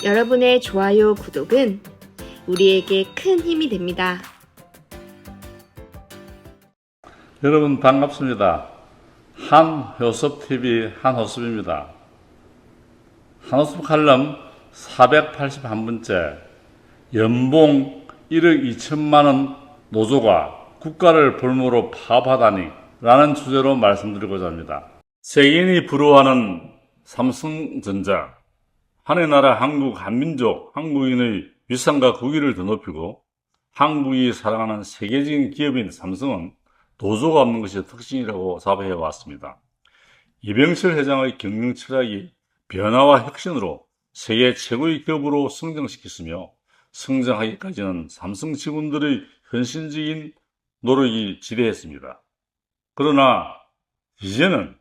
여러분의 좋아요, 구독은 우리에게 큰 힘이 됩니다. 여러분 반갑습니다. 한효섭TV 한효섭입니다. 한효섭 칼럼 481번째 연봉 1억 2천만원 노조가 국가를 볼모로 파업하다니 라는 주제로 말씀드리고자 합니다. 세계인이 부러워하는 삼성전자, 하나의 나라 한국 한민족 한국인의 위상과 국위를 더 높이고 한국이 사랑하는 세계적인 기업인 삼성은 노조가 없는 것이 특징이라고 사업해 왔습니다. 이병철 회장의 경영 철학이 변화와 혁신으로 세계 최고의 기업으로 성장시켰으며 성장하기까지는 삼성 직원들의 헌신적인 노력이 지대했습니다. 그러나 이제는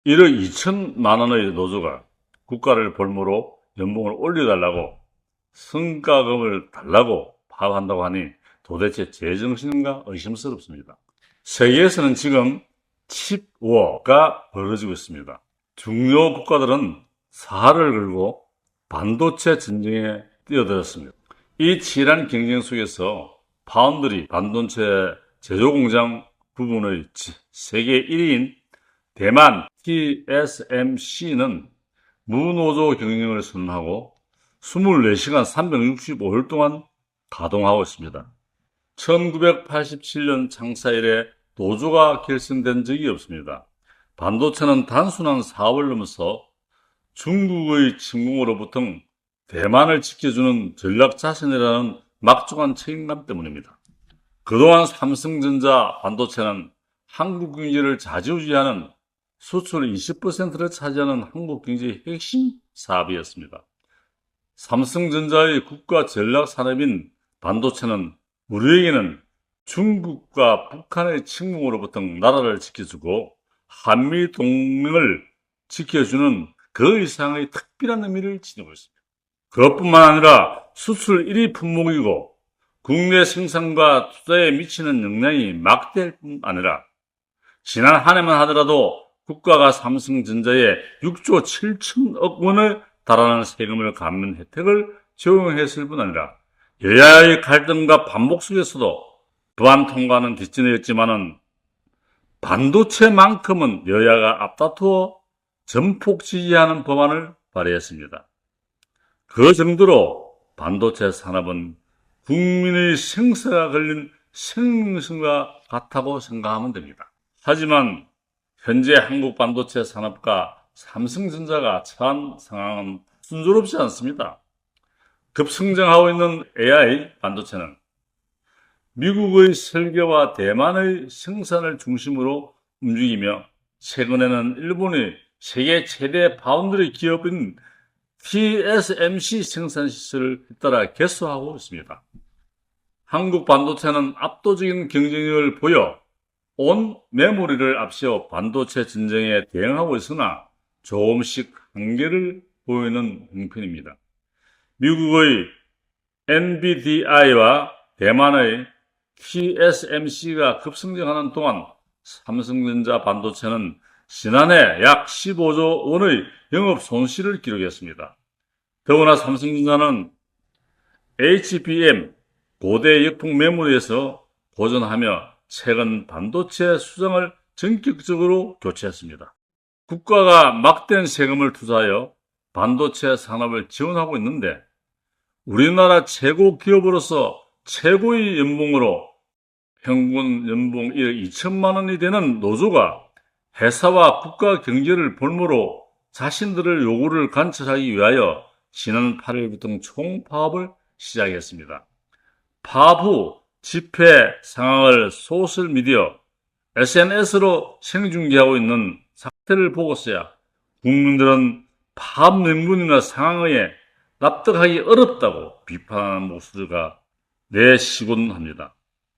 1억 2천만 원의 노조가 국가를 볼모로 연봉을 올려달라고 성과금을 달라고 파업한다고 하니 도대체 제정신인가 의심스럽습니다. 세계에서는 지금 칩워가 벌어지고 있습니다. 중요 국가들은 사활을 걸고 반도체 전쟁에 뛰어들었습니다. 이 치열한 경쟁 속에서 파운드리 반도체 제조공장 부분의 세계 1위인 대만 TSMC는 무노조 경영을 선언하고 24시간 365일 동안 가동하고 있습니다. 1987년 창사 이래 노조가 결성된 적이 없습니다. 반도체는 단순한 사업을 넘어서 중국의 침공으로부터 대만을 지켜주는 전략자산이라는 막중한 책임감 때문입니다. 그동안 삼성전자 반도체는 한국 경제를 좌지우지하는 수출 20%를 차지하는 한국 경제의 핵심 사업이었습니다. 삼성전자의 국가 전략 산업인 반도체는 우리에게는 중국과 북한의 침공으로부터 나라를 지켜주고 한미 동맹을 지켜주는 그 이상의 특별한 의미를 지니고 있습니다. 그것뿐만 아니라 수출 1위 품목이고 국내 생산과 투자에 미치는 영향이 막대할 뿐 아니라 지난 한 해만 하더라도 국가가 삼성전자에 6조 7천억 원에 달하는 세금을 감면 혜택을 적용했을 뿐 아니라 여야의 갈등과 반복 속에서도 법안 통과는 뒷전이었지만은 반도체만큼은 여야가 앞다투어 전폭 지지하는 법안을 발의했습니다. 그 정도로 반도체 산업은 국민의 생사가 걸린 생명선과 같다고 생각하면 됩니다. 하지만 현재 한국 반도체 산업과 삼성전자가 처한 상황은 순조롭지 않습니다. 급성장하고 있는 AI 반도체는 미국의 설계와 대만의 생산을 중심으로 움직이며 최근에는 일본의 세계 최대 파운드리 기업인 TSMC 생산시설을 잇따라 개소하고 있습니다. 한국 반도체는 압도적인 경쟁력을 보여 온 메모리를 앞세워 반도체 전쟁에 대응하고 있으나 조금씩 한계를 보이는 형편입니다. 미국의 NVIDIA와 대만의 TSMC가 급성장하는 동안 삼성전자 반도체는 지난해 약 15조 원의 영업 손실을 기록했습니다. 더구나 삼성전자는 HBM 고대 역폭 메모리에서 고전하며 최근 반도체 수정을 전격적으로 교체했습니다. 국가가 막대한 세금을 투자하여 반도체 산업을 지원하고 있는데 우리나라 최고 기업으로서 최고의 연봉으로 평균 연봉 1억 2천만 원이 되는 노조가 회사와 국가 경제를 볼모로 자신들의 요구를 관철하기 위하여 지난 8일부터 총파업을 시작했습니다. 파업 후 집회 상황을 소셜미디어, SNS로 생중계하고 있는 사태를 보고서야 국민들은 파업 명분이나 상황에 납득하기 어렵다고 비판하는 목소리가 내시곤 합니다.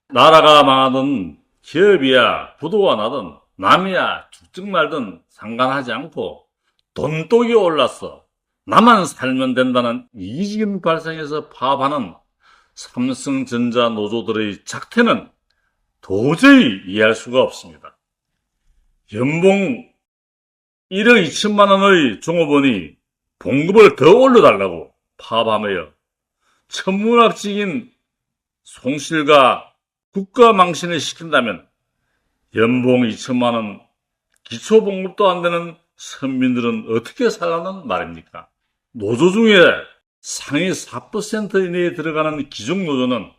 나라가 망하든 기업이야 부도가 나든 남이야 죽든 말든 상관하지 않고 돈독이 올랐어 나만 살면 된다는 이기적인 발상에서 파업하는 삼성전자 노조들의 작태는 도저히 이해할 수가 없습니다. 연봉 1억 2천만 원의 종업원이 봉급을 더 올려달라고 파업하며 천문학적인 손실과 국가 망신을 시킨다면 연봉 2천만 원, 기초봉급도 안 되는 서민들은 어떻게 살라는 말입니까? 노조 중에 상위 4% 이내에 들어가는 기중노조는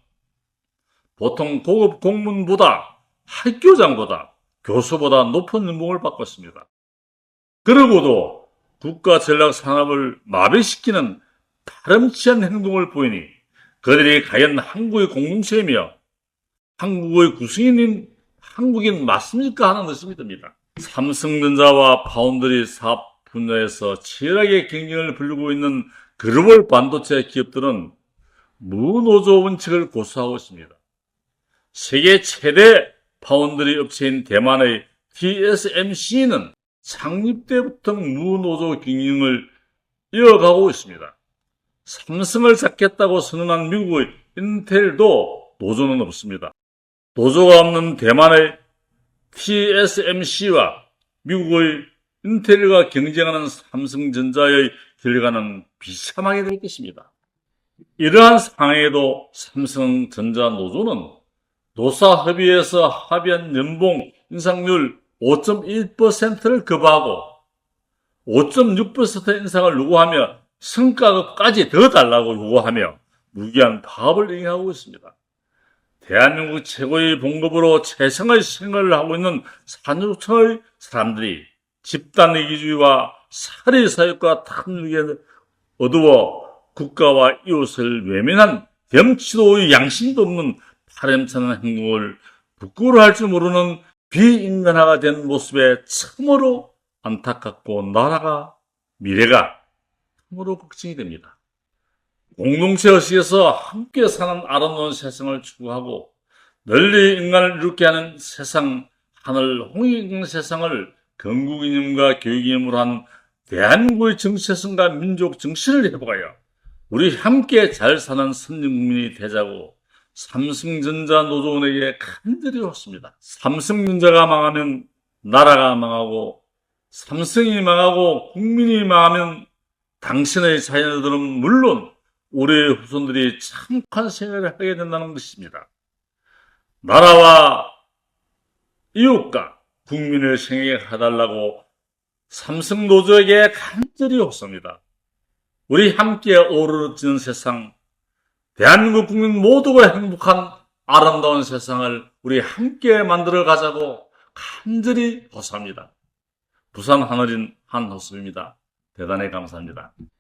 보통 고급 공무원보다 학교장보다 교수보다 높은 연봉을 받고 있습니다. 그러고도 국가 전략 산업을 마비시키는 파렴치한 행동을 보이니 그들이 과연 한국의 공동체이며 한국의 구성인인 한국인 맞습니까 하는 의심이 듭니다. 삼성전자와 파운드리 사업 분야에서 치열하게 경쟁을 벌이고 있는 글로벌 반도체 기업들은 무노조 원칙을 고수하고 있습니다. 세계 최대 파운드리 업체인 대만의 TSMC는 창립 때부터 무노조 경영을 이어가고 있습니다. 삼성을 잡겠다고 선언한 미국의 인텔도 노조는 없습니다. 노조가 없는 대만의 TSMC와 미국의 인텔과 경쟁하는 삼성전자의 결과는 비참하게 될 것입니다. 이러한 상황에도 삼성전자 노조는 노사협의회에서 합의한 연봉 인상률 5.1%를 거부하고 5.6% 인상을 요구하며 성과급까지 더 달라고 요구하며 무기한 파업을 행하고 있습니다. 대한민국 최고의 봉급으로 최상의 생활을 하고 있는 산유층의 사람들이 집단 이기주의와 사리사욕과 탐욕에 어두워 국가와 이웃을 외면한 염치도 양심도 없는 파렴치한 행동을 부끄러워할 줄 모르는 비인간화가 된 모습에 참으로 안타깝고 나라가 미래가 참으로 걱정이 됩니다. 공동체 의식에서 함께 사는 아름다운 세상을 추구하고 널리 인간을 이롭게 하는 세상, 하늘 홍익 세상을 건국이념과 교육이념으로 한 대한민국의 정체성과 민족 정신을 회복하여 우리 함께 잘 사는 선진국민이 되자고 삼성전자 노조원에게 간절히 왔습니다. 삼성전자가 망하면 나라가 망하고 삼성이 망하고 국민이 망하면 당신의 자녀들은 물론 우리의 후손들이 참혹한 생활을 하게 된다는 것입니다. 나라와 이웃과 국민을 생각해달라고 삼성노조에게 간절히 옵습니다. 우리 함께 어우러지는 세상, 대한민국 국민 모두가 행복한 아름다운 세상을 우리 함께 만들어 가자고 간절히 호소합니다. 부산 하늘인 한호수입니다. 대단히 감사합니다.